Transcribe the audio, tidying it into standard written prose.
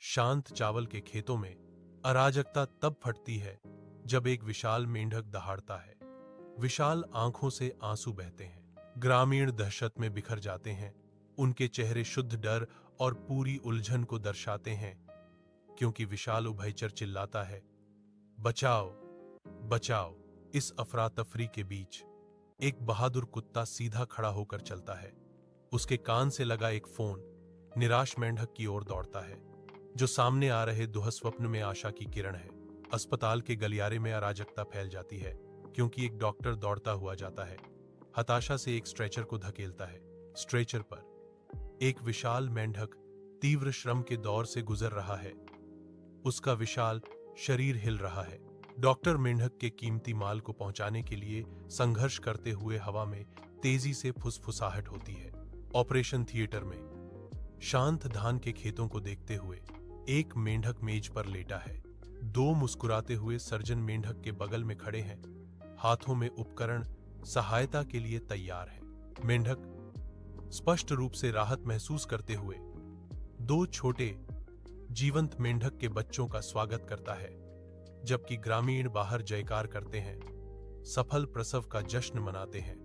शांत चावल के खेतों में अराजकता तब फटती है जब एक विशाल मेंढक दहाड़ता है। विशाल आंखों से आंसू बहते हैं। ग्रामीण दहशत में बिखर जाते हैं। उनके चेहरे शुद्ध डर और पूरी उलझन को दर्शाते हैं, क्योंकि विशाल उभयचर चिल्लाता है, बचाओ, बचाओ। इस अफरा तफरी के बीच एक बहादुर कुत्ता सीधा खड़ा होकर चलता है। उसके कान से लगा एक फोन निराश मेंढक की ओर दौड़ता है, जो सामने आ रहे दुःस्वप्न में आशा की किरण है। अस्पताल के गलियारे में अराजकता फैल जाती है, क्योंकि एक डॉक्टर दौड़ता हुआ जाता है, हताशा से एक स्ट्रेचर को धकेलता है। स्ट्रेचर पर एक विशाल मेंढक तीव्र श्रम के दौर से गुजर रहा है। उसका विशाल शरीर हिल रहा है। डॉक्टर मेंढक के कीमती माल को पहुंचाने के लिए संघर्ष करते हुए हवा में तेजी से फुसफुसाहट होती है। ऑपरेशन थिएटर में शांत धान के खेतों को देखते हुए एक मेंढक मेज पर लेटा है। दो मुस्कुराते हुए सर्जन मेंढक के बगल में खड़े हैं, हाथों में उपकरण सहायता के लिए तैयार है। मेंढक स्पष्ट रूप से राहत महसूस करते हुए दो छोटे जीवंत मेंढक के बच्चों का स्वागत करता है, जबकि ग्रामीण बाहर जयकार करते हैं, सफल प्रसव का जश्न मनाते हैं।